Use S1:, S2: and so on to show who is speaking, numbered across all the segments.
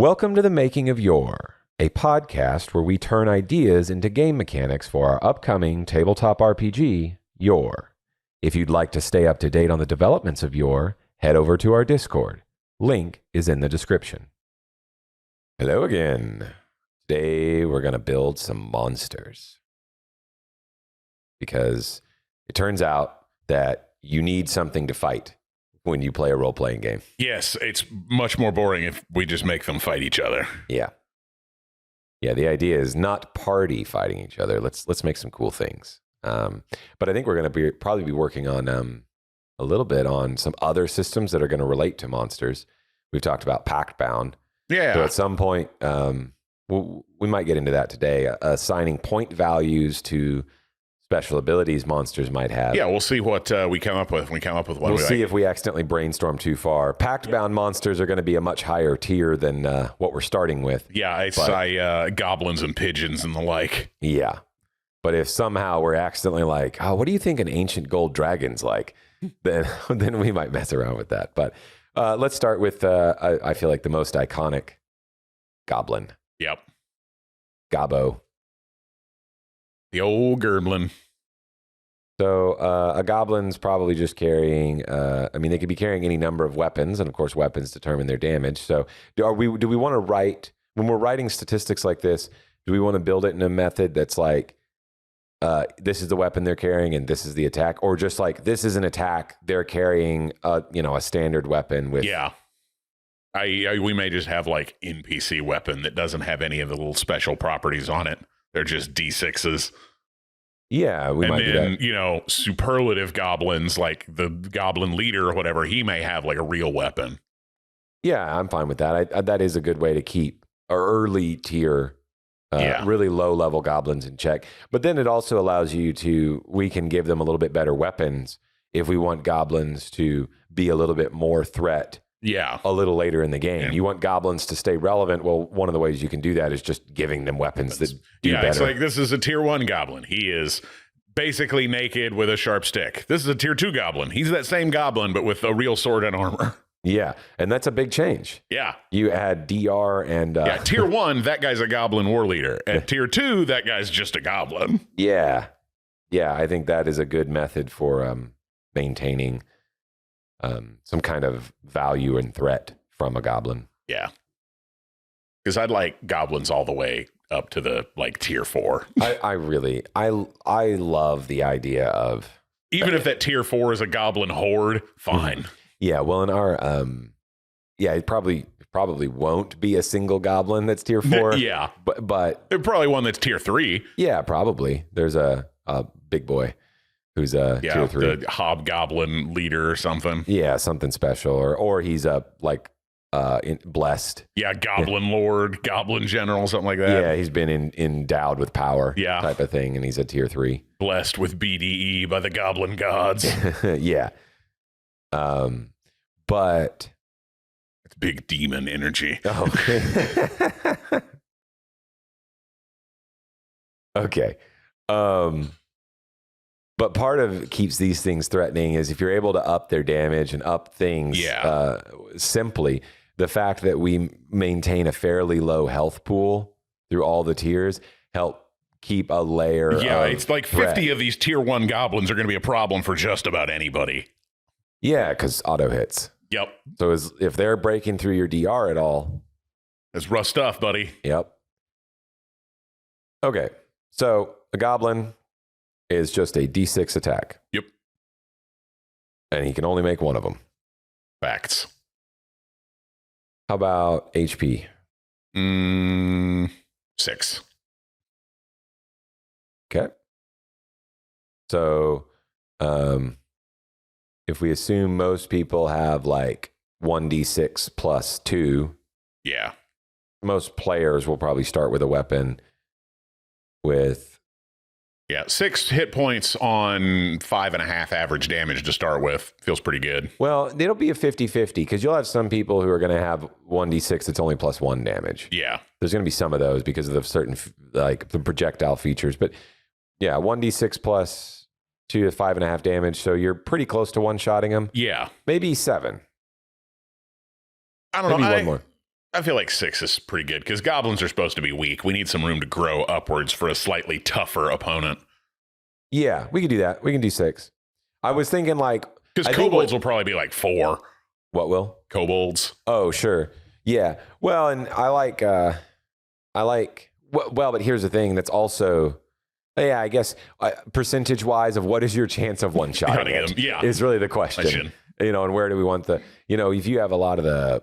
S1: Welcome to the Making of YOR, a podcast where we turn ideas into game mechanics for our upcoming tabletop RPG, YOR. If you'd like to stay up to date on the developments of YOR, head over to our Discord. Link is in the description. Hello again. Today we're going to build some monsters. Because it turns out that you need something to fight when you play a role-playing game.
S2: Yes, it's much more boring if we just make them fight each other.
S1: Yeah. Yeah, the idea is not party fighting each other. Let's make some cool things. But I think we're going to probably be working on a little bit on some other systems that are going to relate to monsters. We've talked about Pact Bound.
S2: Yeah.
S1: So at some point, we might get into that today, assigning point values to special abilities monsters might have.
S2: Yeah, we'll see what we come up with. We come up with one.
S1: We'll see if we accidentally brainstorm too far. Pact-bound monsters are going to be a much higher tier than what we're starting with.
S2: Yeah, it's goblins and pigeons and the like.
S1: Yeah. But if somehow we're accidentally like, oh, what do you think an ancient gold dragon's like? then we might mess around with that. But let's start with, I feel like, the most iconic goblin.
S2: Yep.
S1: Gobbo.
S2: The old gerblin.
S1: So a goblin's probably just carrying, they could be carrying any number of weapons, and of course weapons determine their damage. So do we want to write, when we're writing statistics like this, do we want to build it in a method that's like, this is the weapon they're carrying and this is the attack? Or just like, this is an attack, they're carrying a standard weapon with...
S2: Yeah. We may just have like NPC weapon that doesn't have any of the little special properties on it. They're just D6s.
S1: Yeah, we might do that.
S2: Superlative goblins, like the goblin leader or whatever, he may have like a real weapon.
S1: Yeah, I'm fine with that. That is a good way to keep our early tier, really low level goblins in check. But then it also allows we can give them a little bit better weapons if we want goblins to be a little bit more threat.
S2: Yeah.
S1: A little later in the game. Yeah. You want goblins to stay relevant. Well, one of the ways you can do that is just giving them weapons that do better.
S2: It's like, this is a tier 1 goblin. He is basically naked with a sharp stick. This is a tier 2 goblin. He's that same goblin, but with a real sword and armor.
S1: Yeah, and that's a big change.
S2: Yeah.
S1: You add DR and...
S2: tier 1, that guy's a goblin war leader. At tier 2, that guy's just a goblin.
S1: Yeah. Yeah, I think that is a good method for maintaining... some kind of value and threat from a goblin.
S2: Yeah. Because I'd like goblins all the way up to the tier 4.
S1: I love the idea of...
S2: Even if that tier 4 is a goblin horde, fine.
S1: Yeah, well in our... it probably won't be a single goblin that's tier 4.
S2: Yeah.
S1: But
S2: there's probably one that's tier 3.
S1: Yeah, probably. There's a big boy. Who's a tier 3.
S2: The hobgoblin leader or something.
S1: Yeah, something special. Or he's blessed.
S2: Yeah, goblin lord, goblin general, something like that.
S1: Yeah, he's been endowed with power type of thing, and he's a tier 3.
S2: Blessed with BDE by the goblin gods.
S1: Yeah. But...
S2: it's big demon energy.
S1: Oh. Okay. But part of keeps these things threatening is if you're able to up their damage and up things simply, the fact that we maintain a fairly low health pool through all the tiers help keep a layer of
S2: it's like 50
S1: threat.
S2: Of these tier 1 goblins are going to be a problem for just about anybody.
S1: Yeah, because auto hits.
S2: Yep.
S1: So if they're breaking through your DR at all...
S2: That's rough stuff, buddy.
S1: Yep. Okay, so a goblin... is just a D6 attack.
S2: Yep.
S1: And he can only make one of them.
S2: Facts.
S1: How about HP?
S2: 6.
S1: Okay. So, if we assume most people have 1d6 plus 2.
S2: Yeah.
S1: Most players will probably start with a weapon with...
S2: Yeah, 6 hit points on 5.5 average damage to start with. Feels pretty good.
S1: Well, it'll be a 50-50 because you'll have some people who are going to have 1d6 that's only plus 1 damage.
S2: Yeah.
S1: There's going to be some of those because of the certain, the projectile features. But yeah, 1d6 plus 2 to 5.5 damage. So you're pretty close to one-shotting them.
S2: Yeah.
S1: Maybe 7.
S2: I don't know.
S1: Maybe one more.
S2: I feel like 6 is pretty good because goblins are supposed to be weak. We need some room to grow upwards for a slightly tougher opponent.
S1: Yeah, we could do that. We can do 6. I was thinking like
S2: Because kobolds will probably be like 4.
S1: What will?
S2: Kobolds.
S1: Oh, sure. Yeah. Well, and I like well, but here's the thing that's also, yeah, I guess percentage wise of what is your chance of one shot is really the question. And where do we want if you have a lot of the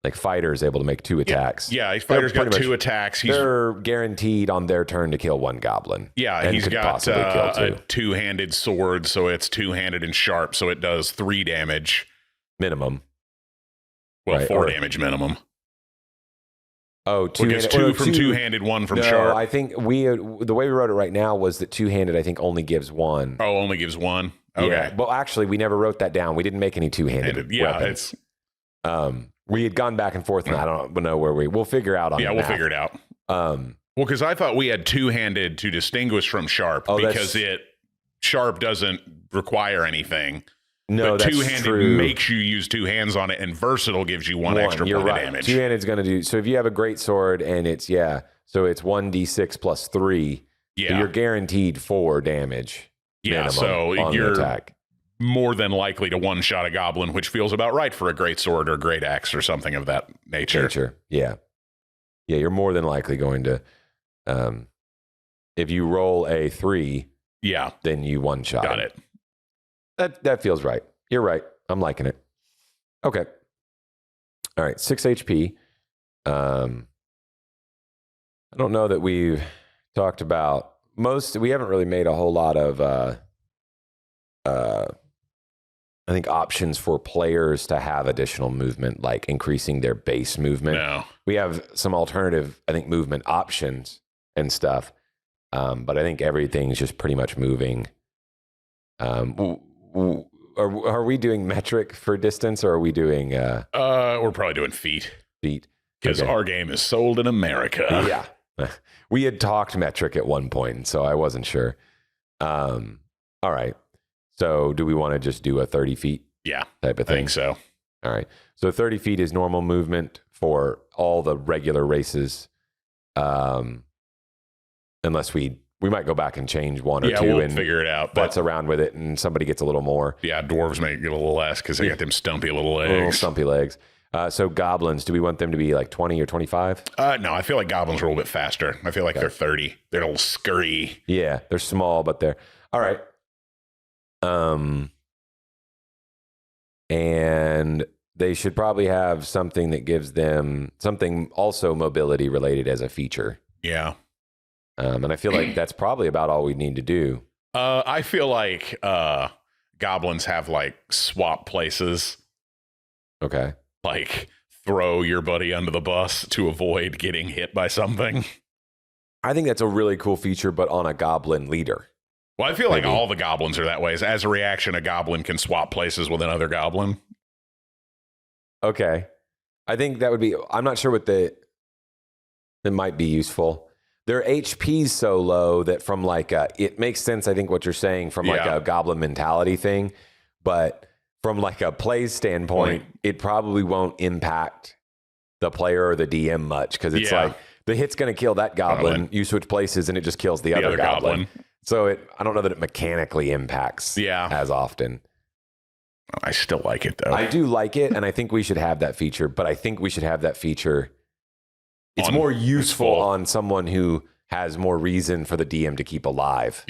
S1: like fighters able to make 2 attacks.
S2: Yeah, fighters got 2 attacks.
S1: They're guaranteed on their turn to kill 1 goblin.
S2: Yeah, and he's got a 2-handed sword, so it's 2-handed and sharp, so it does 3 damage.
S1: Minimum.
S2: Well, 4 damage minimum.
S1: Oh, 2-handed.
S2: 2 from 2-handed, 1 from sharp.
S1: I think the way we wrote it right now was that 2-handed I think only gives 1.
S2: Oh, only gives 1? Okay.
S1: Yeah. Well, actually, we never wrote that down. We didn't make any 2-handed weapons. We had gone back and forth, and I don't know where we'll figure out on that.
S2: Yeah, we'll figure it out. Well, because I thought we had 2-handed to distinguish from sharp because sharp doesn't require anything.
S1: No,
S2: but
S1: that's
S2: 2-handed
S1: true.
S2: Makes you use 2 hands on it, and versatile gives you 1 extra point of damage.
S1: 2-handed is going to do, so if you have a great sword and it's 1d6 plus 3, so you're guaranteed 4 damage.
S2: Yeah, so you're attack. More than likely to one-shot a goblin, which feels about right for a great sword or great axe or something of that nature.
S1: Yeah. Yeah, you're more than likely going to, if you roll a 3, then you one-shot.
S2: Got it.
S1: That feels right. You're right. I'm liking it. Okay. All right, 6 HP. I don't know that we've talked about we haven't really made a whole lot of I think options for players to have additional movement, like increasing their base movement.
S2: No.
S1: We have some alternative, I think, movement options and stuff. But I think everything's just pretty much moving. Are we doing metric for distance, or are we doing
S2: we're probably doing feet. Because our game is sold in America.
S1: Yeah. We had talked metric at one point, so I wasn't sure. All right. So do we want to just do a 30 feet type of thing?
S2: I think so.
S1: All right. So 30 feet is normal movement for all the regular races. Unless we might go back and change 1 or 2
S2: we'll
S1: and
S2: figure it out.
S1: Butts around with it, and somebody gets a little more.
S2: Yeah, dwarves may get a little less because they got them stumpy little legs.
S1: Little stumpy legs. So goblins, do we want them to be like 20 or 25?
S2: No, I feel like goblins are a little bit faster. I feel like they're 30. They're a little scurry.
S1: Yeah, they're small, but they're all right. And they should probably have something that gives them something also mobility related as a feature.
S2: Yeah.
S1: And I feel like that's probably about all we need to do.
S2: I feel like goblins have like swap places.
S1: Okay.
S2: Like throw your buddy under the bus to avoid getting hit by something.
S1: I think that's a really cool feature, but on a goblin leader.
S2: Well, I feel like all the goblins are that way. As a reaction, a goblin can swap places with another goblin.
S1: Okay. I think that would be, I'm not sure what that might be useful. Their HP's so low that from like it makes sense, I think, what you're saying from like a goblin mentality thing. But from like a play standpoint, it probably won't impact the player or the DM much because it's like the hit's going to kill that goblin. You switch places and it just kills the other goblin. So I don't know that it mechanically impacts as often.
S2: I still like it, though.
S1: I do like it, and I think we should have that feature, but I think we should have that feature. It's more useful on someone who has more reason for the DM to keep alive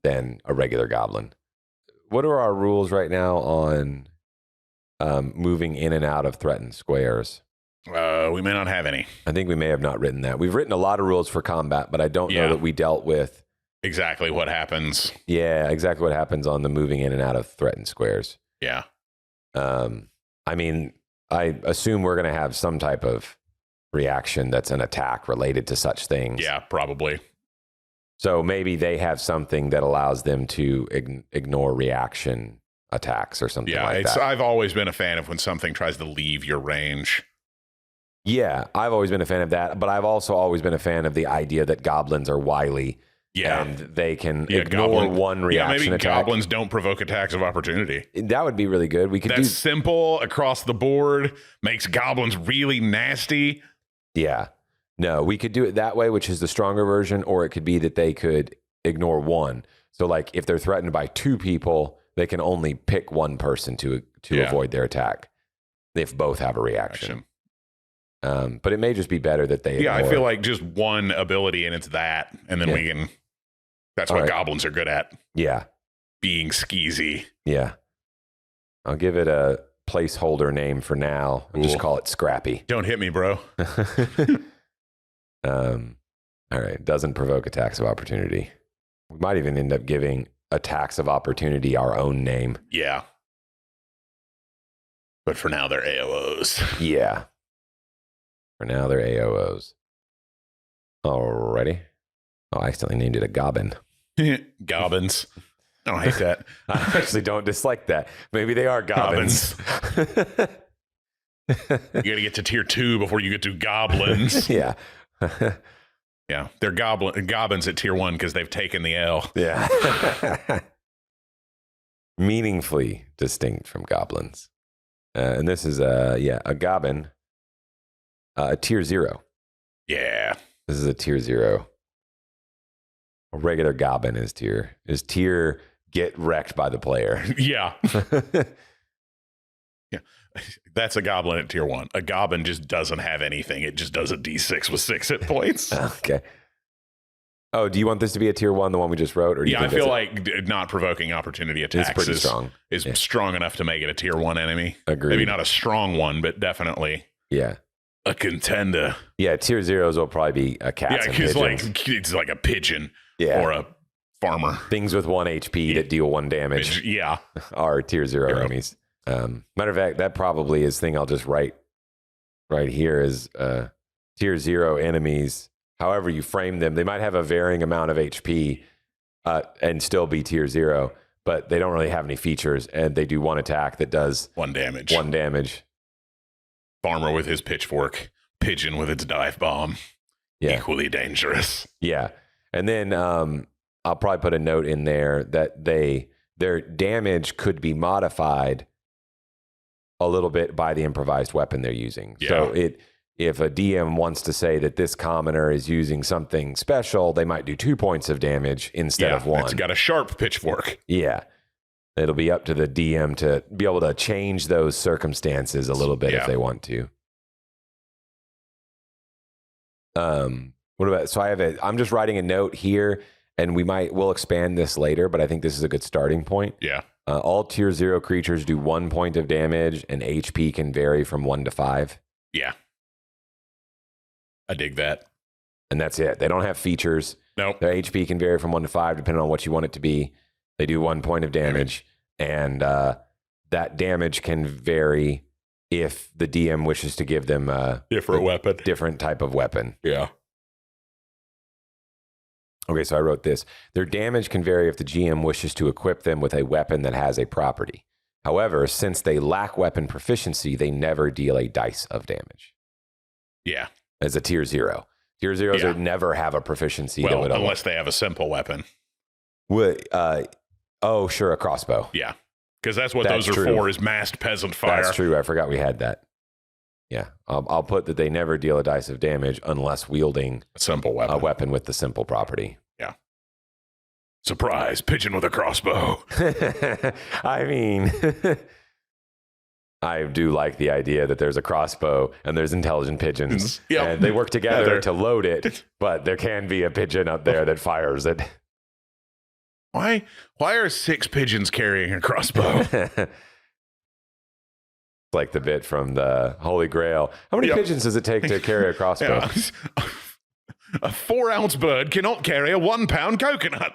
S1: than a regular goblin. What are our rules right now on moving in and out of threatened squares?
S2: We may not have any.
S1: I think we may have not written that. We've written a lot of rules for combat, but I don't know that we dealt with
S2: exactly what happens.
S1: Yeah, exactly what happens on the moving in and out of threatened squares.
S2: Yeah.
S1: I mean, I assume we're going to have some type of reaction that's an attack related to such things.
S2: Yeah, probably.
S1: So maybe they have something that allows them to ignore reaction attacks or something like that.
S2: I've always been a fan of when something tries to leave your range.
S1: Yeah, I've always been a fan of that, but I've also always been a fan of the idea that goblins are wily
S2: Yeah.
S1: And they can ignore one reaction
S2: maybe
S1: attack.
S2: goblins don't provoke attacks of opportunity.
S1: That would be really good. We could
S2: That's
S1: do
S2: simple across the board, makes goblins really nasty.
S1: Yeah. No, we could do it that way, which is the stronger version, or it could be that they could ignore one. So like if they're threatened by 2 people, they can only pick one person to avoid their attack if both have a reaction. But it may just be better that they ignore.
S2: I feel like just one ability and it's that, and then we can. That's what goblins are good at.
S1: Yeah.
S2: Being skeezy.
S1: Yeah. I'll give it a placeholder name for now and just call it Scrappy.
S2: Don't hit me, bro.
S1: All right. Doesn't provoke attacks of opportunity. We might even end up giving attacks of opportunity our own name.
S2: Yeah. But for now, they're AOOs.
S1: Yeah. For now, they're AOOs. Alrighty. Oh, I accidentally named it a gobbin.
S2: Gobbins. I don't hate that.
S1: I actually don't dislike that. Maybe they are gobbins.
S2: You got to get to tier 2 before you get to goblins.
S1: Yeah.
S2: Yeah. They're goblins at tier 1 because they've taken the L.
S1: Yeah. Meaningfully distinct from goblins. And this is a gobbin. Tier 0.
S2: Yeah.
S1: This is a tier 0. A regular goblin is tier get wrecked by the player.
S2: Yeah. Yeah. That's a goblin at tier 1. A goblin just doesn't have anything. It just does a d6 with 6 hit points.
S1: Okay. Oh, do you want this to be a tier 1, the one we just wrote? Or do you
S2: I feel like not provoking opportunity attacks is strong enough to make it a tier 1 enemy.
S1: Agreed.
S2: Maybe not a strong one, but definitely a contender.
S1: Yeah, tier 0s will probably be a cat. Yeah,
S2: it's like a pigeon or a farmer.
S1: Things with 1 HP that deal 1 damage.
S2: Yeah.
S1: Are tier 0 enemies. Matter of fact, that probably is thing I'll just write right here is tier 0 enemies. However you frame them, they might have a varying amount of HP and still be tier 0, but they don't really have any features, and they do 1 attack that does
S2: 1 damage.
S1: 1 damage.
S2: Farmer with his pitchfork, pigeon with its dive bomb. Yeah. Equally dangerous.
S1: Yeah. And then I'll probably put a note in there that their damage could be modified a little bit by the improvised weapon they're using. Yeah. So if a DM wants to say that this commoner is using something special, they might do 2 points of damage instead of 1.
S2: It's got a sharp pitchfork.
S1: Yeah. It'll be up to the DM to be able to change those circumstances a little bit if they want to. What about, so I'm just writing a note here, and we'll expand this later, but I think this is a good starting point.
S2: Yeah.
S1: All tier 0 creatures do 1 point of damage, and HP can vary from 1 to 5.
S2: Yeah. I dig that.
S1: And that's it. They don't have features.
S2: Nope.
S1: Their HP can vary from 1 to 5, depending on what you want it to be. They do 1 point of damage, and that damage can vary if the DM wishes to give them a different type of weapon.
S2: Yeah.
S1: Okay, so I wrote this. Their damage can vary if the GM wishes to equip them with a weapon that has a property. However, since they lack weapon proficiency, they never deal a dice of damage.
S2: Yeah.
S1: As a tier 0. Tier 0s would never have a proficiency.
S2: Well, unless they have a simple weapon.
S1: Oh, sure, a crossbow.
S2: Yeah, because that's what those are for, is massed peasant fire.
S1: That's true. I forgot we had that. Yeah, I'll put that they never deal a dice of damage unless wielding
S2: a simple weapon.
S1: A weapon with the simple property.
S2: Yeah. Surprise, pigeon with a crossbow.
S1: I mean, I do like the idea that there's a crossbow and there's intelligent pigeons.
S2: Yep.
S1: And they work together to load it, but there can be a pigeon up there that fires it.
S2: Why are 6 pigeons carrying a crossbow?
S1: Like the bit from the Holy Grail. How many pigeons does it take to carry a crossbow?
S2: A 4-ounce bird cannot carry a 1-pound coconut.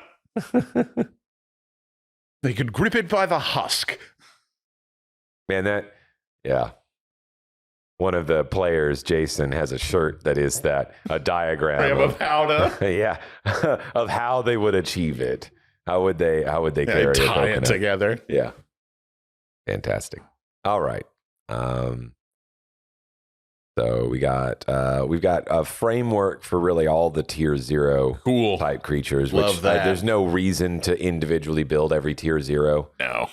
S2: They could grip it by the husk.
S1: Man, one of the players, Jason, has a shirt that is a diagram
S2: of how to
S1: of how they would achieve it. How would they carry
S2: tie it together?
S1: Yeah. Fantastic. All right. So we've got a framework for really all the tier 0
S2: Cool.
S1: type creatures.
S2: Love
S1: which,
S2: that.
S1: There's no reason to individually build every tier 0.
S2: No.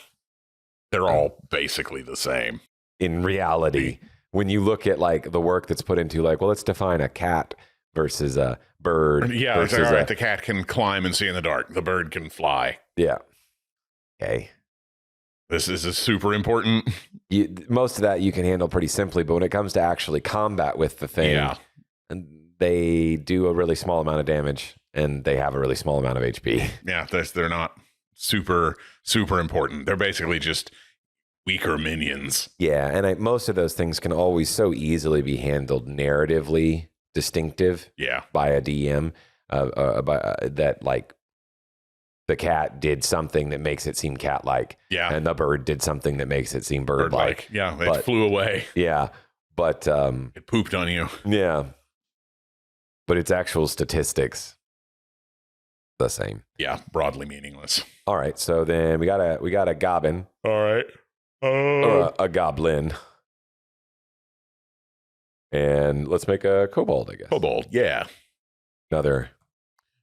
S2: They're all basically the same.
S1: In reality, when you look at like the work that's put into like, well, let's define a cat versus a bird.
S2: Yeah, it's
S1: versus
S2: like, all right, the cat can climb and see in the dark. The bird can fly.
S1: Yeah. Okay.
S2: This is super important.
S1: Most of that you can handle pretty simply, but when it comes to actually combat with the thing, they do a really small amount of damage and they have a really small amount of HP.
S2: Yeah, they're not super important. They're basically just weaker minions.
S1: Yeah, and most of those things can always so easily be handled narratively distinctive by a DM that like the cat did something that makes it seem cat-like.
S2: Yeah.
S1: And the bird did something that makes it seem bird-like.
S2: Yeah, it flew away.
S1: Yeah, but...
S2: it pooped on you.
S1: Yeah. But its actual statistics, the same.
S2: Yeah, broadly meaningless.
S1: All right, so then we got a goblin.
S2: All right.
S1: Or a goblin. And let's make a kobold, I guess.
S2: Kobold, yeah.
S1: Another...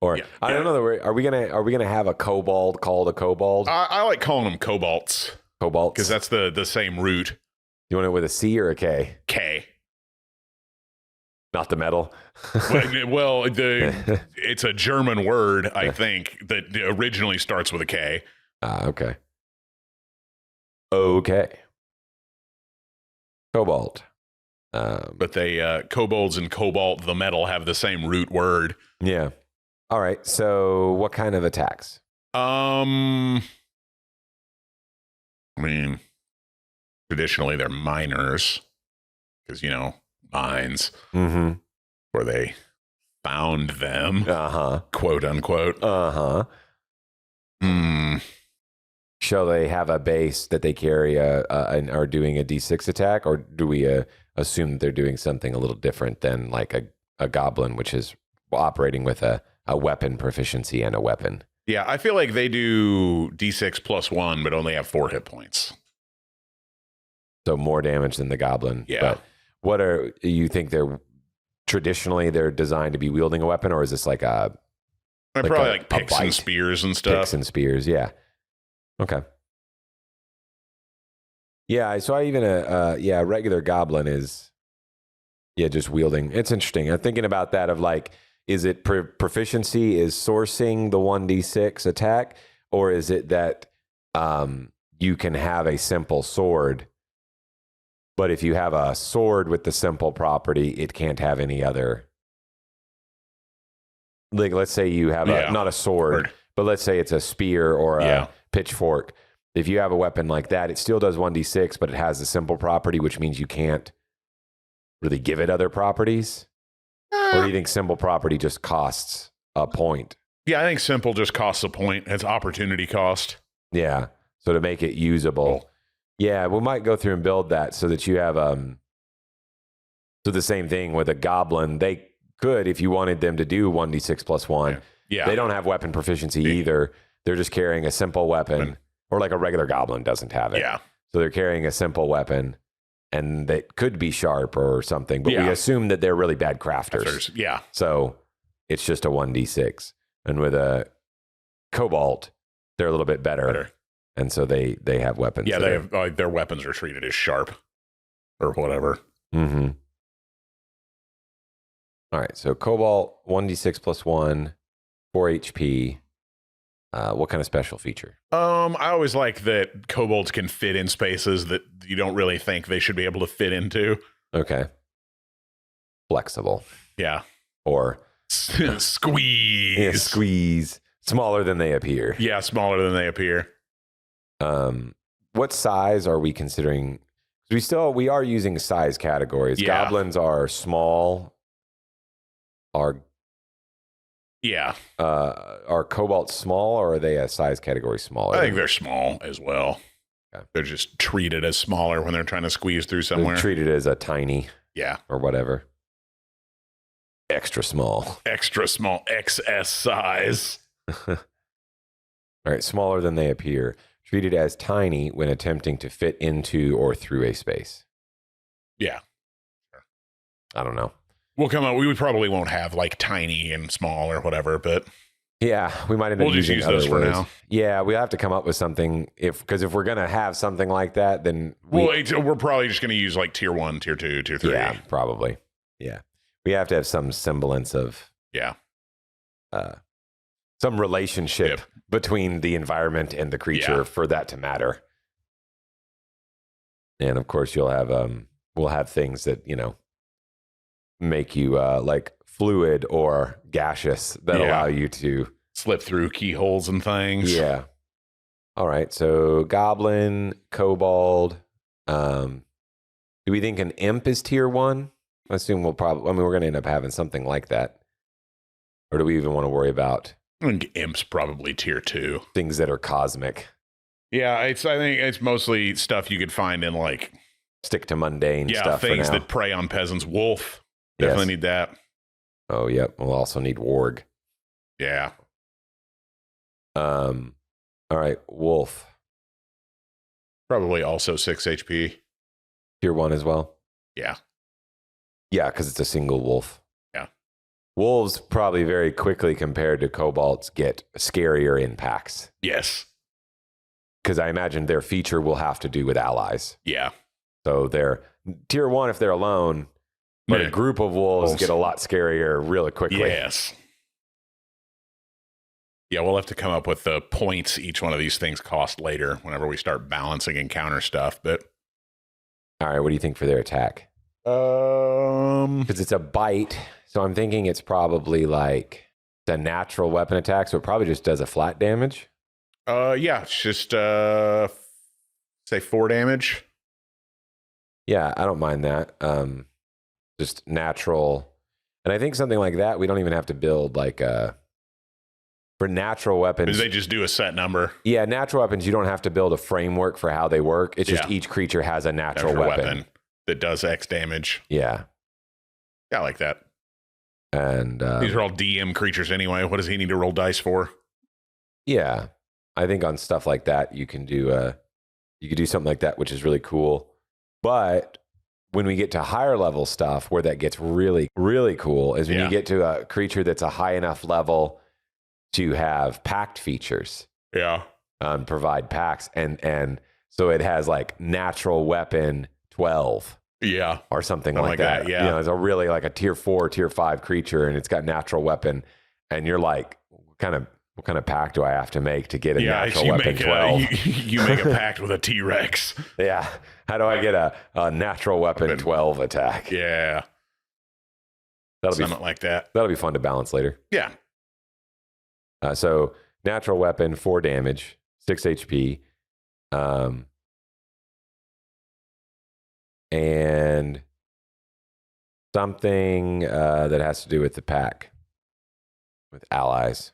S1: Or I don't know. Are we gonna have a kobold called a kobold?
S2: I like calling them kobolds.
S1: Kobolds,
S2: because that's the same root.
S1: You want it with a C or a K?
S2: K.
S1: Not the metal.
S2: well, it's a German word, I think, that originally starts with a K.
S1: Okay. Okay. Cobalt.
S2: But they kobolds and cobalt, the metal, have the same root word.
S1: Yeah. All right, so what kind of attacks?
S2: I mean, traditionally they're miners, because, mines, where they found them, quote unquote.
S1: Shall they have a base that they carry and are doing a D6 attack, or do we assume that they're doing something a little different than like a goblin, which is operating with a weapon proficiency and a weapon?
S2: Yeah, I feel like they do D6 plus 1, but only have 4 hit points.
S1: So more damage than the goblin.
S2: Yeah.
S1: But you think they're designed to be wielding a weapon, or is this like
S2: They're probably like picks and spears and stuff.
S1: Picks and spears, yeah. Okay. Yeah, so a regular goblin is just wielding. It's interesting. I'm thinking about that of like, is it proficiency is sourcing the 1d6 attack, or is it that you can have a simple sword, but if you have a sword with the simple property, it can't have any other. Like, let's say you have not a sword, but let's say it's a spear or a pitchfork. If you have a weapon like that, it still does 1d6, but it has a simple property, which means you can't really give it other properties. Or do you think simple property just costs a point?
S2: Yeah, I think simple just costs a point. It's opportunity cost.
S1: Yeah. So to make it usable. Yeah, we might go through and build that so that you have so the same thing with a goblin. They could, if you wanted them to do 1d6 plus 1.
S2: Yeah.
S1: They don't have weapon proficiency either. They're just carrying a simple weapon, or like a regular goblin doesn't have it.
S2: Yeah.
S1: So they're carrying a simple weapon. And they could be sharp or something, but we assume that they're really bad crafters.
S2: Yeah.
S1: So it's just a 1d6. And with a cobalt, they're a little bit better. And so they have weapons.
S2: Yeah, they have their weapons are treated as sharp or whatever.
S1: All right, so cobalt, 1d6 plus 1, 4 HP. What kind of special feature?
S2: I always like that kobolds can fit in spaces that you don't really think they should be able to fit into.
S1: Okay. Flexible.
S2: Yeah.
S1: Or
S2: squeeze.
S1: Yeah, squeeze. Smaller than they appear.
S2: Yeah, smaller than they appear.
S1: What size are we considering? We are using size categories.
S2: Yeah.
S1: Goblins are small. Are kobolds small, or are they a size category smaller?
S2: I think they're small as well. Okay. They're just treated as smaller when they're trying to squeeze through somewhere.
S1: They're treated as a tiny.
S2: Yeah.
S1: Or whatever. Extra small.
S2: Extra small. XS size.
S1: All right. Smaller than they appear. Treated as tiny when attempting to fit into or through a space.
S2: Yeah.
S1: I don't know.
S2: We'll come out. We probably won't have like tiny and small or whatever, but
S1: Yeah, we might end up
S2: we'll just
S1: using
S2: use
S1: other
S2: those for
S1: words.
S2: now.
S1: Yeah, we have to come up with something because if we're gonna have something like that, then
S2: We're probably just going to use like tier 1, tier 2, tier 3.
S1: yeah, probably. Yeah, we have to have some semblance of
S2: Yeah.
S1: some relationship
S2: Yep.
S1: between the environment and the creature
S2: Yeah.
S1: for that to matter. And of course, we'll have things that make you like fluid or gaseous that
S2: Yeah.
S1: allow you to
S2: Slip through keyholes and things.
S1: Yeah. All right. So goblin, kobold. Do we think an imp is tier 1? I assume we're going to end up having something like that. Or do we even want to worry about
S2: I think imp's probably tier 2.
S1: things that are cosmic?
S2: Yeah, I think it's mostly stuff you could find in like
S1: Stick to mundane stuff
S2: things
S1: for now.
S2: that prey on peasants. Wolf.
S1: Yes.
S2: Definitely need that.
S1: Oh, yep. We'll also need warg.
S2: Yeah.
S1: All right. Wolf.
S2: Probably also 6 HP.
S1: Tier 1 as well.
S2: Yeah.
S1: Yeah, because it's a single wolf.
S2: Yeah.
S1: Wolves probably very quickly compared to kobolds get scarier in packs.
S2: Yes.
S1: Because I imagine their feature will have to do with allies.
S2: Yeah.
S1: So they're tier 1 if they're alone, but
S2: Yeah.
S1: a group of wolves get a lot scarier really quickly.
S2: Yes. Yeah, we'll have to come up with the points each one of these things cost later whenever we start balancing and counter stuff. But
S1: All right, what do you think for their attack? Because it's a bite, so I'm thinking it's probably like the natural weapon attack, so it probably just does a flat damage.
S2: yeah, it's just say 4 damage.
S1: Yeah, I don't mind that. Just natural. And I think something like that, we don't even have to build like for natural weapons.
S2: They just do a set number.
S1: Yeah, natural weapons, you don't have to build a framework for how they work. It's just each creature has a natural weapon
S2: that does X damage.
S1: Yeah.
S2: Yeah, I like that.
S1: And
S2: these are all DM creatures anyway. What does he need to roll dice for?
S1: yeah, I think on stuff like that, you can do something like that, which is really cool. But when we get to higher level stuff where that gets really, really cool is when you get to a creature that's a high enough level to have pact features.
S2: Yeah.
S1: Provide packs. And so it has like natural weapon 12.
S2: Yeah.
S1: Or something like that.
S2: Yeah.
S1: It's a really like a tier 4, tier 5 creature and it's got natural weapon. And you're like, what kind of pact do I have to make to get a natural weapon 12?
S2: You make a pact with a T-Rex.
S1: Yeah. How do I get a natural weapon 12 attack?
S2: Yeah. Something like that.
S1: That'll be fun to balance later.
S2: Yeah.
S1: So natural weapon, 4 damage, 6 HP. And something that has to do with the pack, with allies.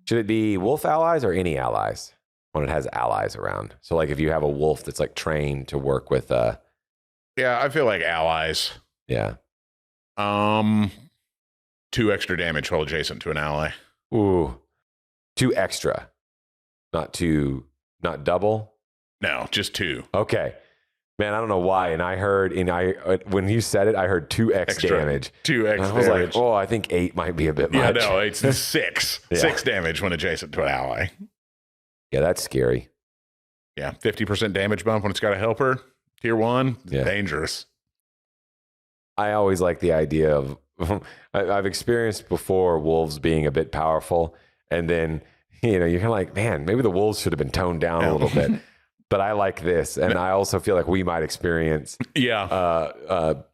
S1: Should it be wolf allies or any allies when it has allies around? So like if you have a wolf that's like trained to work with
S2: yeah, I feel like allies.
S1: Yeah.
S2: 2 extra damage while adjacent to an ally.
S1: Ooh. 2 extra. Not double?
S2: No, just 2.
S1: Okay. Man, I don't know why. And I heard when you said it, I heard 2 extra damage.
S2: 2 extra
S1: I was
S2: damage.
S1: like, I think 8 might be a bit much.
S2: Yeah, no, it's 6.
S1: Yeah.
S2: 6 damage when adjacent to an ally.
S1: Yeah, that's scary.
S2: Yeah, 50% damage bump when it's got a helper. Tier 1, dangerous.
S1: I always like the idea of, I've experienced before wolves being a bit powerful. And then, you're kind of like, man, maybe the wolves should have been toned down a little bit. But I like this. And I also feel like we might experience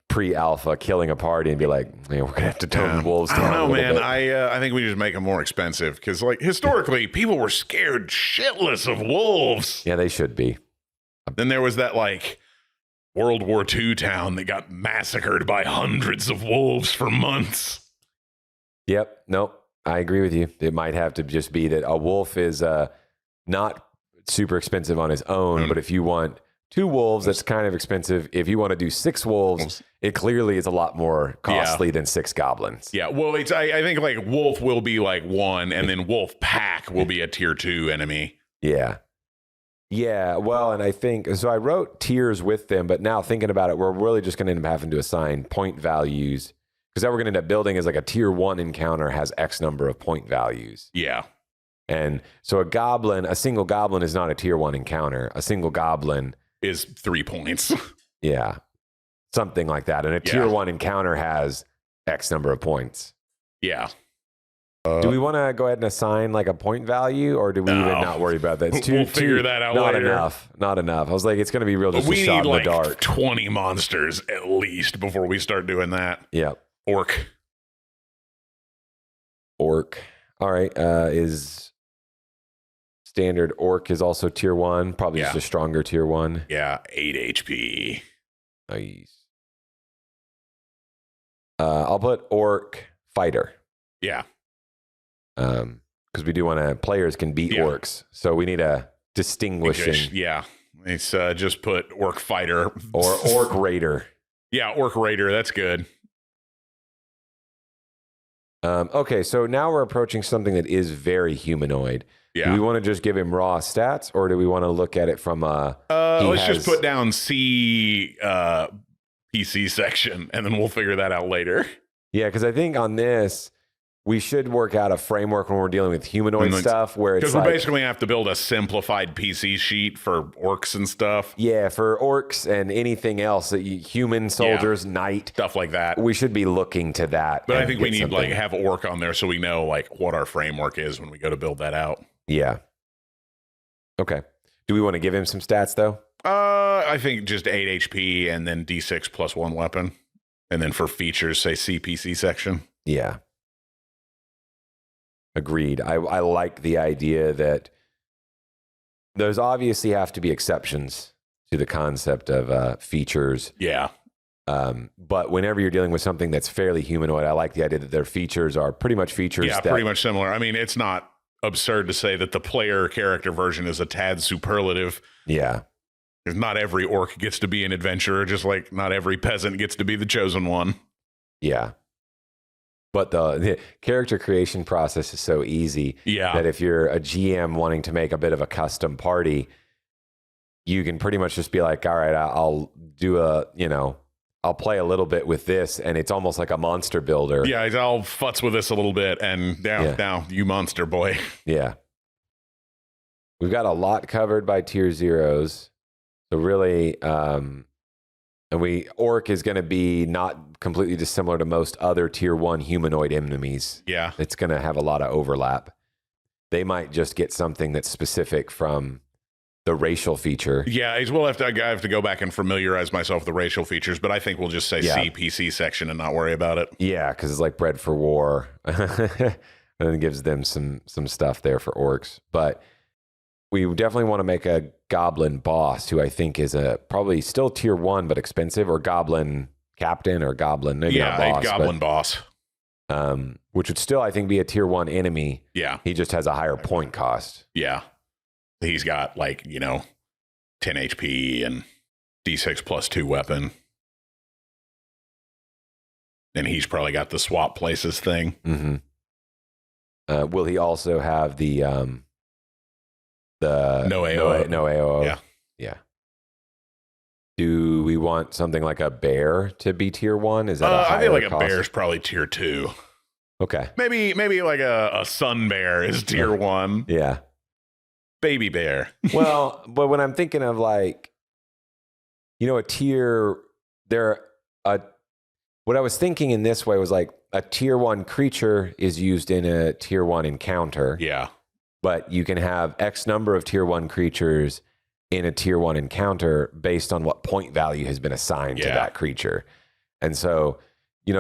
S1: pre-alpha killing a party and be like, man, we're going to have to tone the wolves down.
S2: I don't know, man.
S1: Bit.
S2: I think we just make them more expensive because, like, historically, people were scared shitless of wolves.
S1: Yeah, they should be.
S2: Then there was that, like, World War II town that got massacred by hundreds of wolves for months.
S1: Yep. Nope. I agree with you. It might have to just be that a wolf is not super expensive on his own, but if you want 2 wolves, that's kind of expensive. If you want to do 6 wolves, it clearly is a lot more costly than 6 goblins.
S2: Yeah, well, I think like wolf will be like 1, and then wolf pack will be a tier 2 enemy.
S1: Yeah. Yeah, well, and I think so. I wrote tiers with them, but now thinking about it, we're really just going to end up having to assign point values because that we're going to end up building is like a tier 1 encounter has X number of point values.
S2: Yeah.
S1: And so a single goblin is not a tier 1 encounter. A single goblin
S2: is 3 points.
S1: Yeah, something like that. And a tier 1 encounter has X number of points.
S2: Yeah.
S1: Do we want to go ahead and assign like a point value, or do we even not worry about that? It's
S2: We'll figure that out
S1: not
S2: later.
S1: Not enough. I was like, it's going to be real just
S2: we
S1: a shot
S2: need
S1: in
S2: like
S1: the dark.
S2: 20 monsters at least before we start doing that.
S1: Yeah.
S2: Orc.
S1: All right. Is standard orc is also tier 1, probably just a stronger tier 1.
S2: Yeah, 8 HP.
S1: Nice. I'll put orc fighter.
S2: Yeah.
S1: Because we do want to, players can beat orcs, so we need a distinguishing.
S2: Yeah, it's just put orc fighter
S1: or orc raider.
S2: Yeah, orc raider. That's good.
S1: Okay, so now we're approaching something that is very humanoid.
S2: Yeah.
S1: Do we want to just give him raw stats, or do we want to look at it from a?
S2: Let's just put down C PC section, and then we'll figure that out later.
S1: Yeah, because I think on this, we should work out a framework when we're dealing with humanoid stuff where it's
S2: because
S1: like,
S2: we basically have to build a simplified PC sheet for orcs and stuff.
S1: Yeah, for orcs and anything else, human soldiers, knight,
S2: stuff like that.
S1: We should be looking to that.
S2: But I think we need like have orc on there so we know like what our framework is when we go to build that out.
S1: Yeah. Okay. Do we want to give him some stats though?
S2: I think just 8 HP and then D6 plus 1 weapon, and then for features, say CPC section.
S1: Yeah. Agreed. I like the idea that there's obviously have to be exceptions to the concept of features.
S2: Yeah.
S1: But whenever you're dealing with something that's fairly humanoid, I like the idea that their features are pretty much features.
S2: Yeah, pretty much similar. I mean, it's not absurd to say that the player character version is a tad superlative.
S1: Yeah.
S2: Because not every orc gets to be an adventurer, just like not every peasant gets to be the chosen one.
S1: Yeah. But the character creation process is so easy that if you're a GM wanting to make a bit of a custom party, you can pretty much just be like, all right, I'll do I'll play a little bit with this, and it's almost like a monster builder.
S2: Yeah, I'll futz with this a little bit, and now you monster boy.
S1: Yeah. We've got a lot covered by tier 0s. So really, orc is going to be not completely dissimilar to most other tier 1 humanoid enemies.
S2: Yeah.
S1: It's going to have a lot of overlap. They might just get something that's specific from the racial feature.
S2: Yeah, I have to go back and familiarize myself with the racial features, but I think we'll just say CPC section and not worry about it.
S1: Yeah, because it's like bred for war. And it gives them some stuff there for orcs. But we definitely want to make a goblin boss who I think is probably still tier 1 but expensive, or goblin captain, or goblin
S2: goblin boss.
S1: Which would still I think be a tier 1 enemy.
S2: Yeah.
S1: He just has a higher point cost.
S2: Yeah. He's got 10 HP and D6 plus 2 weapon. And he's probably got the swap places thing.
S1: Mm-hmm. Will he also have the
S2: no AO?
S1: No AO.
S2: Yeah.
S1: Yeah. Do we want something like a bear to be tier 1? Is that a higher
S2: I feel like
S1: cost?
S2: A bear's probably tier 2.
S1: Okay.
S2: Maybe like a sun bear is tier 1.
S1: Yeah.
S2: Baby bear.
S1: Well, but when I'm thinking of a tier, what I was thinking in this way was like a tier 1 creature is used in a tier 1 encounter.
S2: Yeah.
S1: But you can have X number of tier 1 creatures in a tier 1 encounter based on what point value has been assigned to that creature. And so,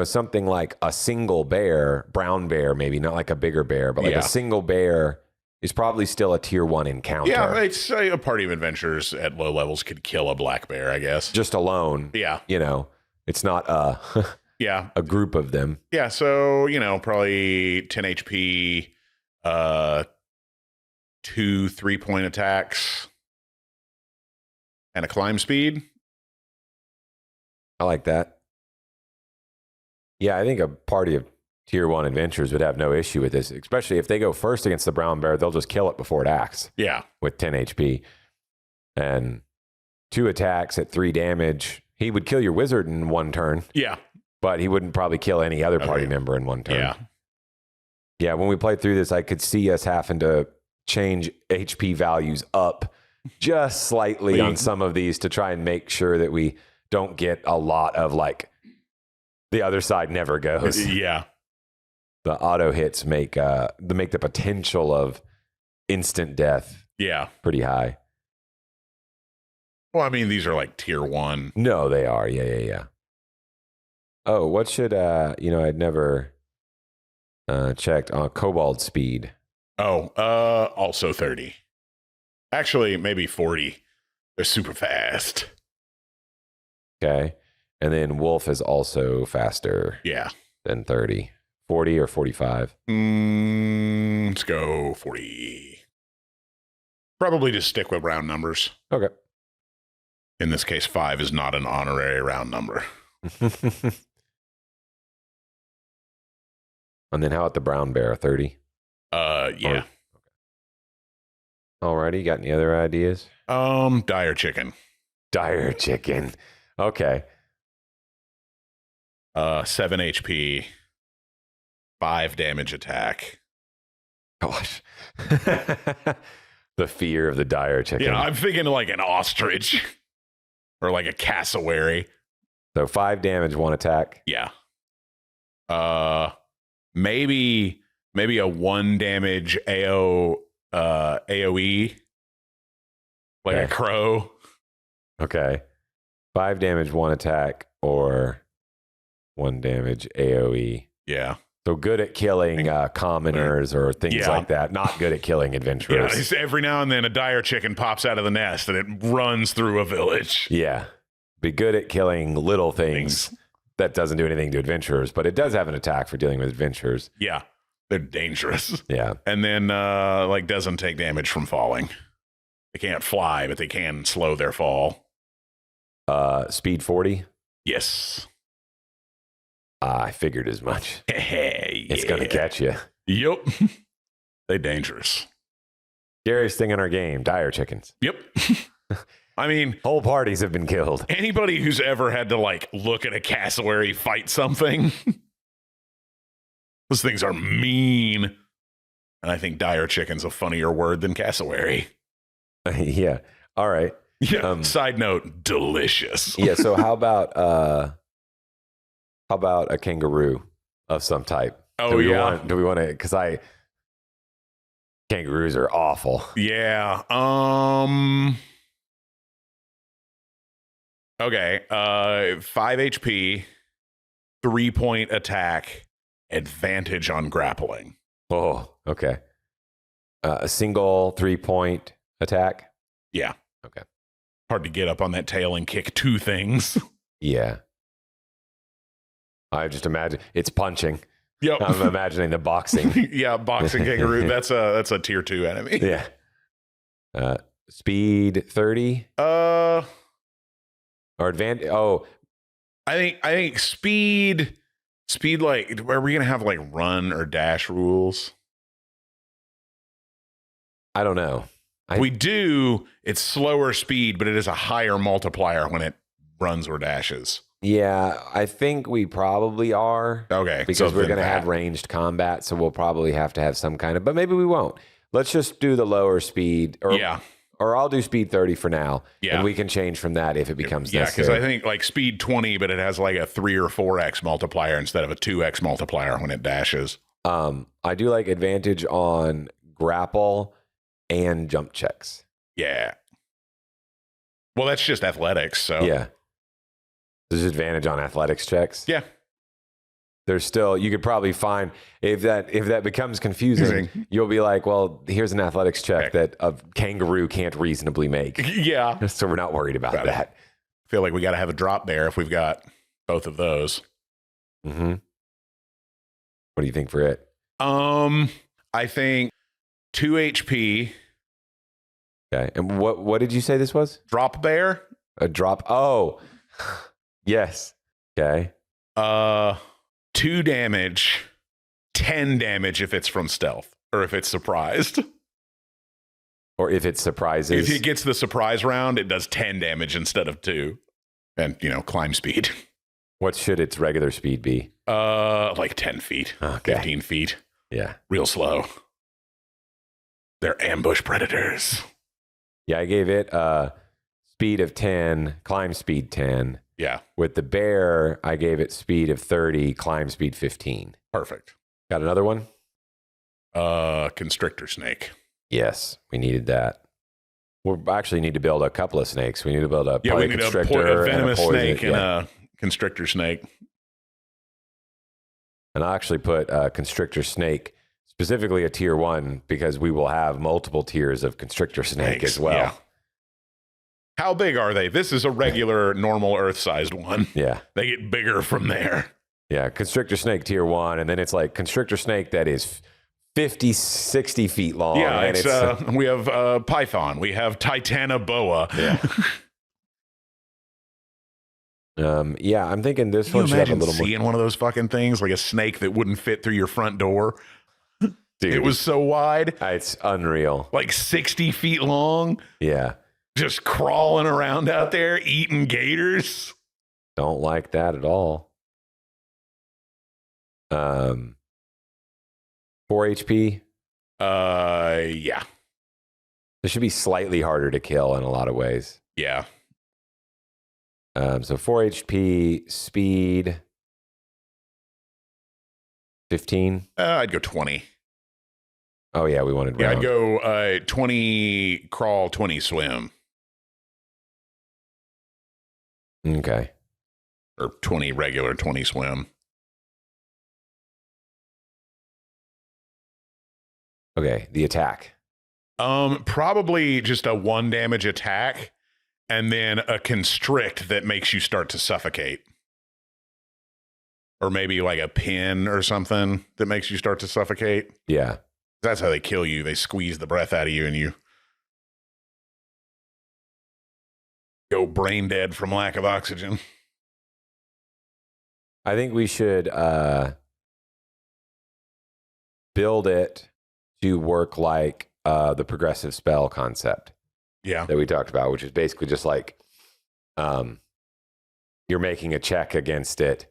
S1: something like a single bear, brown bear, maybe not like a bigger bear, but like a single bear is probably still a tier 1 encounter.
S2: Yeah, it's a party of adventurers at low levels could kill a black bear, I guess.
S1: Just alone.
S2: Yeah.
S1: It's not a group of them.
S2: Yeah, so, probably 10 HP, 2 3-point attacks, and a climb speed.
S1: I like that. Yeah, I think a party of tier 1 adventurers would have no issue with this, especially if they go first against the brown bear, they'll just kill it before it acts.
S2: Yeah.
S1: With 10 HP. And 2 attacks at 3 damage. He would kill your wizard in 1 turn,
S2: Yeah.
S1: but he wouldn't probably kill any other party member in 1 turn.
S2: Yeah.
S1: Yeah, when we played through this, I could see us having to change HP values up just slightly on some of these to try and make sure that we don't get a lot of like the other side never goes.
S2: Yeah.
S1: The auto hits make the potential of instant death pretty high.
S2: Well, I mean, these are like tier 1.
S1: No, they are. Yeah. Oh, what should I'd never checked on Kobold speed.
S2: Oh, also 30. Actually, maybe 40. They're super fast.
S1: Okay. And then Wolf is also faster than 30. 40 or 45?
S2: Let's go 40. Probably just stick with round numbers.
S1: Okay.
S2: In this case, 5 is not an honorary round number.
S1: And then how about the brown bear? 30?
S2: Yeah.
S1: Alrighty, got any other ideas?
S2: Dire chicken.
S1: Dire chicken. Okay.
S2: 7 HP, 5 damage attack.
S1: Gosh. The fear of the dire chicken.
S2: Yeah, I'm thinking like an ostrich or like a cassowary.
S1: So 5 damage, 1 attack.
S2: Yeah. Maybe a 1 damage AoE, like a crow.
S1: Okay. 5 damage, 1 attack, or 1 damage AoE.
S2: Yeah.
S1: So good at killing commoners or things like that. Not good at killing adventurers.
S2: Yeah, every now and then a dire chicken pops out of the nest and it runs through a village.
S1: Yeah. Be good at killing little things. That doesn't do anything to adventurers, but it does have an attack for dealing with adventurers.
S2: Yeah. They're dangerous.
S1: Yeah.
S2: And then like doesn't take damage from falling. They can't fly, but they can slow their fall.
S1: Speed 40?
S2: Yes.
S1: I figured as much. It's going to catch you.
S2: Yep. They're dangerous.
S1: Scariest thing in our game, dire chickens.
S2: Yep. I mean,
S1: whole parties have been killed.
S2: Anybody who's ever had to like look at a cassowary fight something, those things are mean. And I think dire chicken's a funnier word than cassowary.
S1: Yeah. All right.
S2: Yeah. Side note, delicious.
S1: Yeah. So how about a kangaroo of some type?
S2: Oh,
S1: do we want to? Because kangaroos are awful.
S2: Yeah. Okay. 5 HP, 3-point attack, advantage on grappling.
S1: Oh, okay. A single 3-point attack?
S2: Yeah.
S1: Okay.
S2: Hard to get up on that tail and kick 2 things.
S1: Yeah. I just imagine it's punching.
S2: Yep.
S1: I'm imagining the boxing.
S2: Yeah, boxing kangaroo. That's a tier 2 enemy.
S1: Yeah. Speed 30? Or advantage? Oh.
S2: I think speed like, are we gonna have like run or dash rules?
S1: I don't know.
S2: We do. It's slower speed, but it is a higher multiplier when it runs or dashes.
S1: Yeah, I think we probably are.
S2: Okay.
S1: Because we're going to have ranged combat, so we'll probably have to have some kind of, but maybe we won't. Let's just do the lower speed. Or I'll do speed 30 for now. Yeah. And we can change from that if it becomes necessary.
S2: Yeah, because I think like speed 20, but it has like a 3 or 4x multiplier instead of a 2x multiplier when it dashes.
S1: I do like advantage on grapple and jump checks.
S2: Yeah. Well, that's just athletics, so.
S1: Yeah. There's advantage on athletics checks.
S2: Yeah.
S1: There's still, you could probably find, if that becomes confusing, you'll be like, well, here's an athletics check that a kangaroo can't reasonably make.
S2: Yeah.
S1: So we're not worried about that.
S2: I feel like we got to have a drop there if we've got both of those.
S1: Mm-hmm. What do you think for it?
S2: I think 2 HP.
S1: Okay. And what did you say this was?
S2: Drop bear?
S1: A drop. Oh, yes. Okay.
S2: 2 damage, 10 damage if it's from stealth or if it's surprised.
S1: Or if it surprises.
S2: If it gets the surprise round, it does 10 damage instead of 2. And, climb speed.
S1: What should its regular speed be?
S2: Like 10 feet,
S1: Okay.
S2: 15 feet.
S1: Yeah.
S2: Real slow. They're ambush predators.
S1: Yeah, I gave it speed of 10, climb speed 10.
S2: Yeah.
S1: With the bear, I gave it speed of 30, climb speed 15.
S2: Perfect.
S1: Got another one?
S2: Constrictor snake.
S1: Yes, we needed that. We actually need to build a couple of snakes. We need to build a
S2: Yeah, we need a venomous
S1: poison,
S2: snake and a constrictor snake.
S1: And I'll actually put constrictor snake, specifically a tier 1, because we will have multiple tiers of constrictor snake
S2: Snakes,
S1: as well.
S2: yeah. How big are they? This is a regular, normal Earth-sized one.
S1: Yeah.
S2: They get bigger from there.
S1: Yeah, constrictor snake tier 1, and then it's like constrictor snake that is 50, 60 feet long.
S2: Yeah,
S1: and
S2: it's we have python. We have titanoboa.
S1: Yeah. Yeah, I'm thinking this
S2: Can you
S1: one should have a
S2: imagine
S1: little more.
S2: seeing one of those fucking things, like a snake that wouldn't fit through your front door?
S1: Dude,
S2: It was so wide,
S1: it's unreal.
S2: like 60 feet long,
S1: Yeah.
S2: just crawling around out there eating gators.
S1: Don't like that at all. 4 HP.
S2: Yeah.
S1: This should be slightly harder to kill in a lot of ways.
S2: Yeah.
S1: So 4 HP, speed 15.
S2: I'd go 20.
S1: Oh yeah, we wanted
S2: Yeah,
S1: round.
S2: I'd go 20 crawl, 20 swim,
S1: Okay.
S2: or 20 regular, 20 swim.
S1: Okay, the attack.
S2: Probably just a 1 damage attack and then a constrict that makes you start to suffocate. Or maybe like a pin or something that makes you start to suffocate.
S1: Yeah.
S2: That's how they kill you. They squeeze the breath out of you and you go brain dead from lack of oxygen.
S1: I think we should build it to work like the progressive spell concept
S2: Yeah.
S1: that we talked about, which is basically just like you're making a check against it.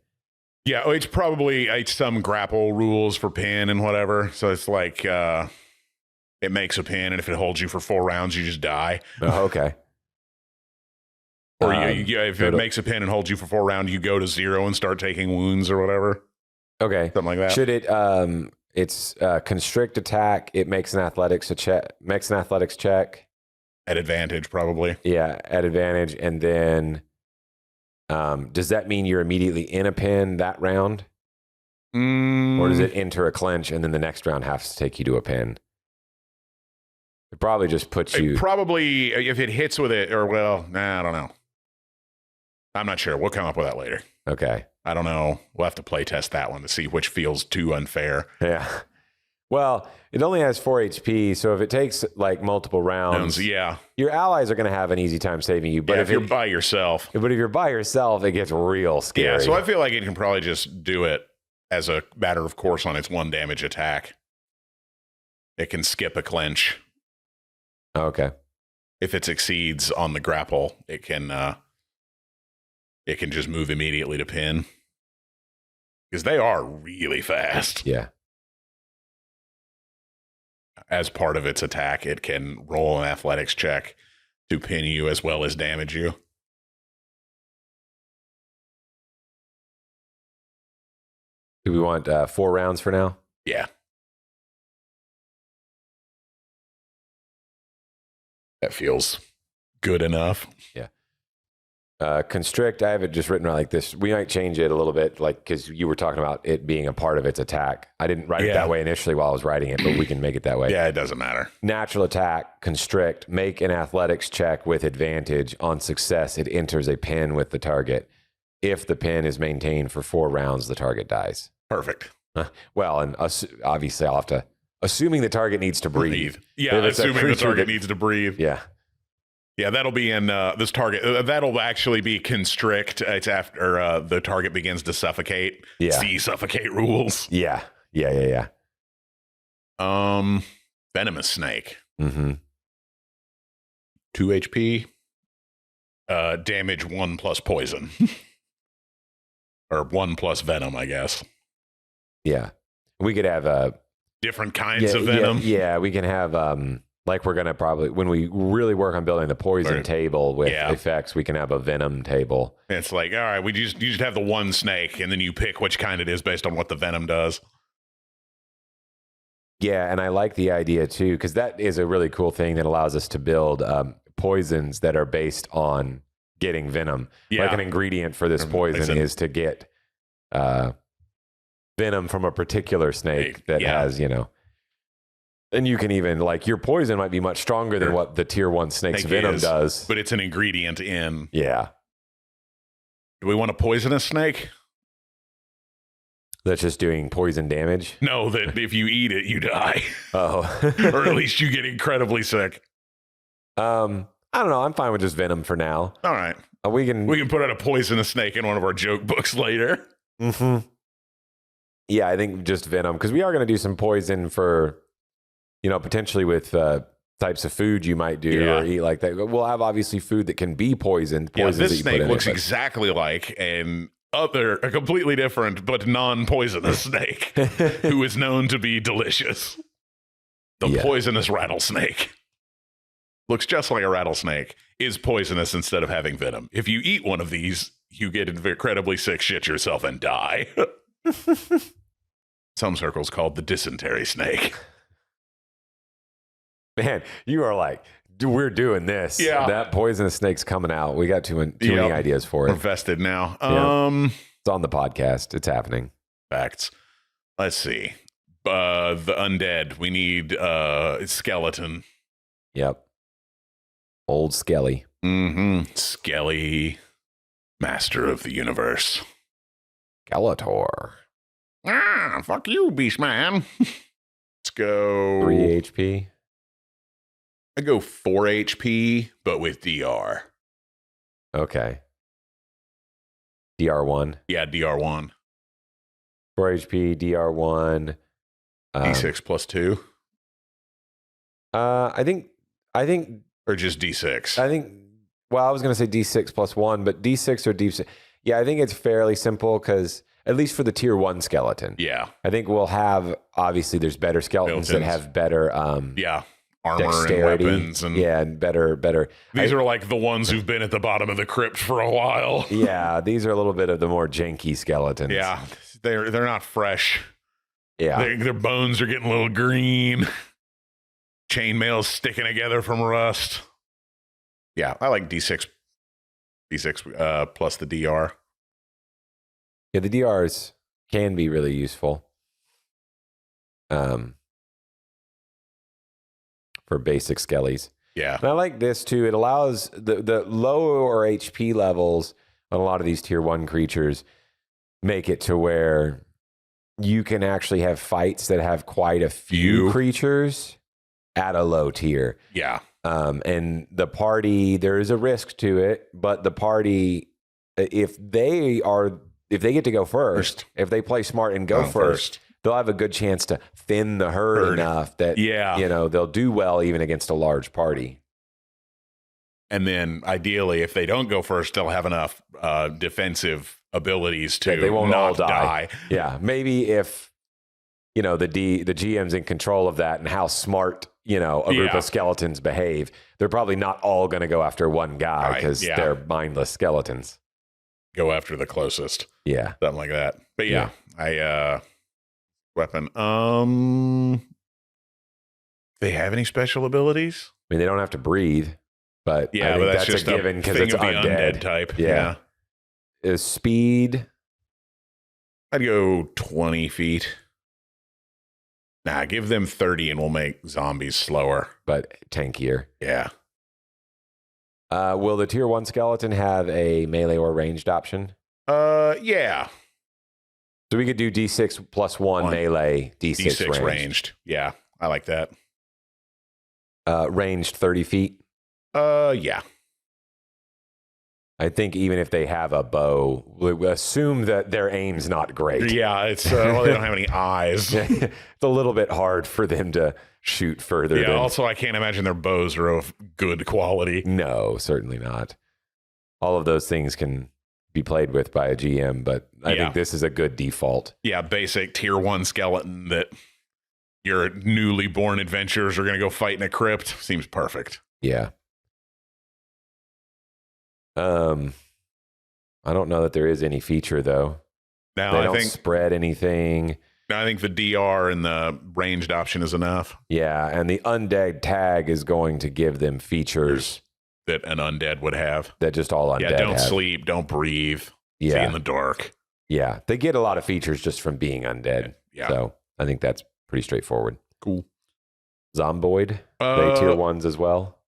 S2: Yeah, it's probably some grapple rules for pin and whatever. So it's like it makes a pin, and if it holds you for 4 rounds, you just die.
S1: Oh, okay.
S2: Or if it makes a pin and holds you for 4 rounds, you go to 0 and start taking wounds or whatever.
S1: Okay.
S2: Something like that.
S1: Should it it's constrict attack, it makes an athletics check.
S2: At advantage, probably.
S1: Yeah, at advantage. And then does that mean you're immediately in a pin that round? Or does it enter a clinch and then the next round has to take you to a pin? It probably just puts you...
S2: Probably, if it hits with it, or well, I don't know. I'm not sure. We'll come up with that later.
S1: Okay.
S2: I don't know. We'll have to play test that one to see which feels too unfair.
S1: Yeah. Well, it only has 4 HP, so if it takes like multiple rounds,
S2: Yeah.
S1: your allies are going to have an easy time saving you. But
S2: If you're by yourself.
S1: But if you're by yourself, it gets real scary.
S2: Yeah, so I feel like it can probably just do it as a matter of course on its 1 damage attack. It can skip a clinch.
S1: Okay.
S2: If it succeeds on the grapple, it can just move immediately to pin. Because they are really fast.
S1: Yeah.
S2: As part of its attack, it can roll an athletics check to pin you as well as damage you.
S1: Do we want 4 rounds for now?
S2: Yeah. That feels good enough.
S1: Yeah. Constrict, I have it just written out like this. We might change it a little bit, like, because you were talking about it being a part of its attack. I didn't write it that way initially while I was writing it, but we can make it that way.
S2: Yeah, it doesn't matter.
S1: Natural attack, constrict, make an athletics check with advantage. On success, it enters a pin with the target. If the pin is maintained for 4 rounds, the target dies.
S2: Perfect.
S1: Well, and obviously I'll have to, assuming the target needs to breathe.
S2: Yeah,
S1: If it's a
S2: assuming the
S1: creature
S2: target
S1: that-
S2: needs to breathe.
S1: Yeah.
S2: Yeah, that'll be in this target. That'll actually be constrict. It's after the target begins to suffocate.
S1: Yeah.
S2: See suffocate rules.
S1: Yeah. Yeah.
S2: Venomous snake.
S1: Mm-hmm.
S2: 2 HP. Damage 1 plus poison. Or 1 plus venom, I guess.
S1: Yeah. We could have
S2: different kinds of venom.
S1: Yeah, we can have like we're gonna probably when we really work on building the poison table with effects, we can have a venom table.
S2: It's like, all right, you just have the one snake, and then you pick which kind it is based on what the venom does.
S1: Yeah, and I like the idea too, because that is a really cool thing that allows us to build poisons that are based on getting venom.
S2: Yeah.
S1: Like an ingredient for this poison is to get venom from a particular snake that has, and you can even, like, your poison might be much stronger than what the tier 1 snake's venom does.
S2: But it's an ingredient in.
S1: Yeah.
S2: Do we want a poisonous snake?
S1: That's just doing poison damage?
S2: No, that if you eat it, you die.
S1: Oh.
S2: Or at least you get incredibly sick.
S1: I don't know. I'm fine with just venom for now.
S2: All right.
S1: We can
S2: put out a poisonous snake in one of our joke books later.
S1: Mm-hmm. Yeah, I think just venom, because we are going to do some poison for, potentially with types of food you might do or eat like that. We'll have obviously food that can be poisoned.
S2: This snake looks exactly like a completely different but non-poisonous snake who is known to be delicious. The poisonous rattlesnake. Looks just like a rattlesnake, is poisonous instead of having venom. If you eat one of these, you get incredibly sick, shit yourself, and die. Some circles called the dysentery snake. Man,
S1: you are like, we're doing this.
S2: Yeah.
S1: That poisonous snake's coming out. We got too many ideas for it.
S2: We're vested now.
S1: It's on the podcast. It's happening.
S2: Facts. Let's see. The undead. We need skeleton.
S1: Yep. Old Skelly.
S2: Mm-hmm. Skelly. Master of the universe.
S1: Skeletor.
S2: Fuck you, beast man. Let's go
S1: 3 HP.
S2: I go 4 HP, but with DR.
S1: Okay. DR1.
S2: Yeah, DR1.
S1: 4 HP, DR1.
S2: D6 plus 2.
S1: I think,
S2: or just D6.
S1: I think. Well, I was going to say D6 plus 1, but D6 or D6. Yeah, I think it's fairly simple because at least for the tier 1 skeleton.
S2: Yeah,
S1: I think we'll have. Obviously, there's better skeletons that have better.
S2: Armor
S1: dexterity,
S2: and weapons
S1: and better.
S2: These are like the ones who've been at the bottom of the crypt for a while.
S1: Yeah, these are a little bit of the more janky skeletons.
S2: Yeah, they're not fresh.
S1: Yeah,
S2: their bones are getting a little green. Chainmail's sticking together from rust. Yeah, I like D6 plus the DR.
S1: Yeah, the DRs can be really useful. For basic skellies.
S2: Yeah.
S1: And I like this too. It allows the lower HP levels on a lot of these tier 1 creatures make it to where you can actually have fights that have quite a few creatures at a low tier.
S2: Yeah.
S1: And the party, there is a risk to it, but the party, if they get to go first, if they play smart and go first, they'll have a good chance to thin the herd enough that, they'll do well even against a large party.
S2: And then ideally, if they don't go first, they'll have enough defensive abilities to
S1: they won't
S2: not
S1: all die. Yeah. Maybe if, the GM's in control of that and how smart, a group of skeletons behave, they're probably not all going to go after one guy because they're mindless skeletons.
S2: Go after the closest.
S1: Yeah.
S2: Something like that. But weapon. They have any special abilities?
S1: I mean, they don't have to breathe, but I think that's just a given because it's undead
S2: type.
S1: Yeah. Is speed?
S2: I'd go 20 feet. Nah, give them 30 and we'll make zombies slower.
S1: But tankier.
S2: Yeah.
S1: Will the tier 1 skeleton have a melee or ranged option?
S2: Yeah.
S1: So we could do D6 plus 1 melee, D6
S2: ranged. Yeah, I like that.
S1: Ranged 30 feet?
S2: Yeah.
S1: I think even if they have a bow, we assume that their aim's not great.
S2: Yeah, it's well, they don't have any eyes.
S1: It's a little bit hard for them to shoot further.
S2: Yeah, also, I can't imagine their bows are of good quality.
S1: No, certainly not. All of those things can be played with by a GM, but I think this is a good default.
S2: Yeah, basic tier 1 skeleton that your newly born adventurers are going to go fight in a crypt. Seems perfect.
S1: Yeah. I don't know that there is any feature though.
S2: Now
S1: They don't spread anything.
S2: I think the DR and the ranged option is enough.
S1: Yeah, and the undead tag is going to give them features
S2: that an undead would have.
S1: That just all undead
S2: Yeah, don't
S1: have.
S2: sleep, don't breathe, see in the dark.
S1: Yeah, they get a lot of features just from being undead.
S2: Yeah.
S1: So I think that's pretty straightforward.
S2: Cool.
S1: Zomboid, they tier 1s as well.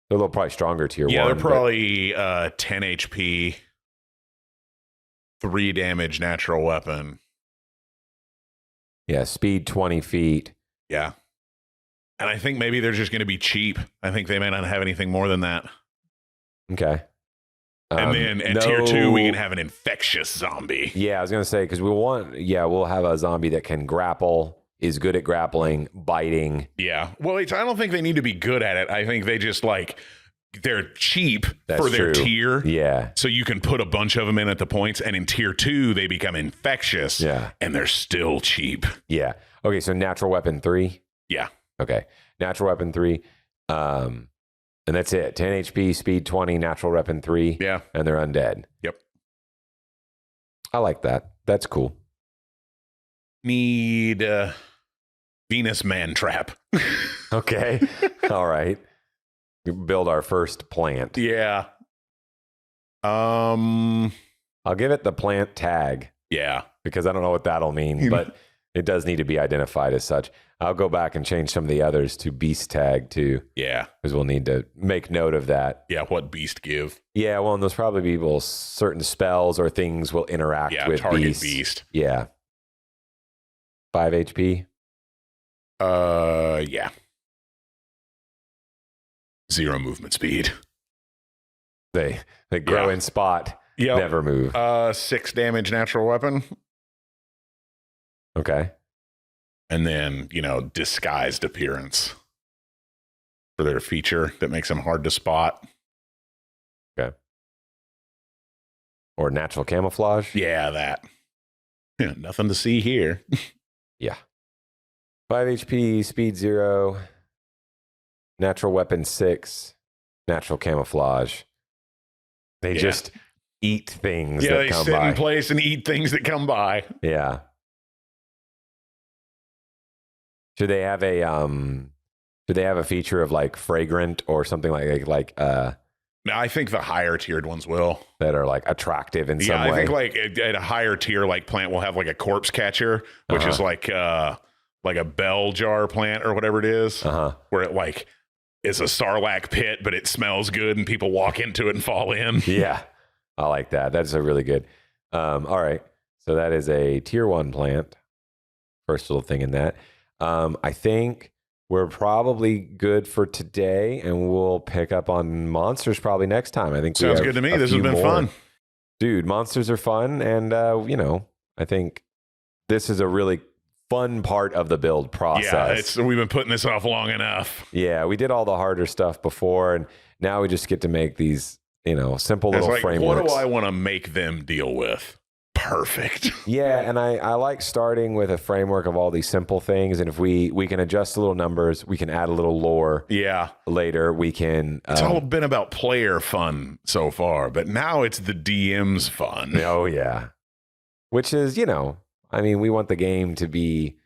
S1: They're a little probably stronger tier 1.
S2: Yeah, they're probably 10 HP, 3 damage natural weapon.
S1: Yeah, speed 20 feet.
S2: Yeah. And I think maybe they're just going to be cheap. I think they may not have anything more than that.
S1: Okay.
S2: And then at tier 2, we can have an infectious zombie.
S1: Yeah, I was going to say, because we'll have a zombie that can grapple, is good at grappling, biting.
S2: Yeah. Well, I don't think they need to be good at it. I think they just they're cheap for their tier.
S1: Yeah.
S2: So you can put a bunch of them in at the points, and in tier 2, they become infectious.
S1: Yeah.
S2: And they're still cheap.
S1: Yeah. Okay, so natural weapon 3.
S2: Yeah.
S1: Okay. Natural weapon 3. And that's it. 10 HP, speed 20, natural weapon 3.
S2: Yeah.
S1: And they're undead.
S2: Yep.
S1: I like that. That's cool.
S2: Need Venus man trap.
S1: Okay. All right. Build our first plant.
S2: Yeah.
S1: I'll give it the plant tag.
S2: Yeah.
S1: Because I don't know what that'll mean, but it does need to be identified as such. I'll go back and change some of the others to beast tag too.
S2: Yeah.
S1: Because we'll need to make note of that.
S2: Yeah, what beast give?
S1: Yeah, well, and those probably be certain spells or things will interact with
S2: target
S1: beast. Yeah. 5 HP?
S2: Yeah. 0 movement speed.
S1: They grow in spot, never move.
S2: 6 damage natural weapon.
S1: Okay.
S2: And then, disguised appearance for their feature that makes them hard to spot.
S1: Okay. Or natural camouflage.
S2: Yeah, that. Yeah, nothing to see here.
S1: Yeah. 5 HP, speed 0, natural weapon 6, natural camouflage. They just eat things that
S2: they
S1: come
S2: sit
S1: by.
S2: in place and eat things that come by.
S1: Yeah. Should they have a feature of like fragrant or something like
S2: No, I think the higher tiered ones will.
S1: that are like attractive in some way?
S2: I think at a higher tier, plant will have like a corpse catcher, which is like a bell jar plant or whatever it is, where it is a sarlacc pit, but it smells good and people walk into it and fall in.
S1: Yeah, I like that. That's a really good. All right, so that is a tier 1 plant. First little thing in that. I think we're probably good for today, and we'll pick up on monsters probably next time. I think
S2: sounds good to me. This has been fun,
S1: dude. Monsters are fun, and I think this is a really fun part of the build process.
S2: Yeah, we've been putting this off long enough.
S1: Yeah, we did all the harder stuff before, and now we just get to make these simple little frameworks.
S2: What do I want to make them deal with? Perfect.
S1: Yeah, and I like starting with a framework of all these simple things, and if we can adjust a little numbers, we can add a little lore.
S2: Yeah.
S1: Later, we can.
S2: It's all been about player fun so far, but now it's the DM's fun.
S1: Oh yeah, which is we want the game to be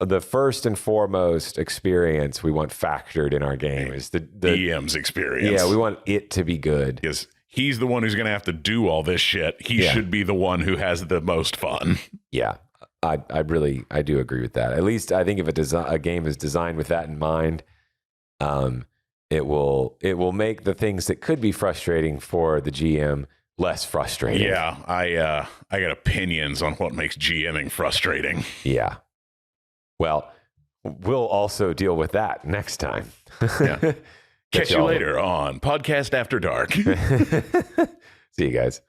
S1: the first and foremost experience we want factored in our game is the
S2: DM's experience.
S1: Yeah, we want it to be good.
S2: Because he's the one who's going to have to do all this shit. He should be the one who has the most fun.
S1: Yeah, I do agree with that. At least I think if a game is designed with that in mind, it will make the things that could be frustrating for the GM less frustrating.
S2: Yeah, I got opinions on what makes GMing frustrating.
S1: Yeah. Well, we'll also deal with that next time.
S2: Yeah. Catch you later on Podcast After Dark.
S1: See See you guys.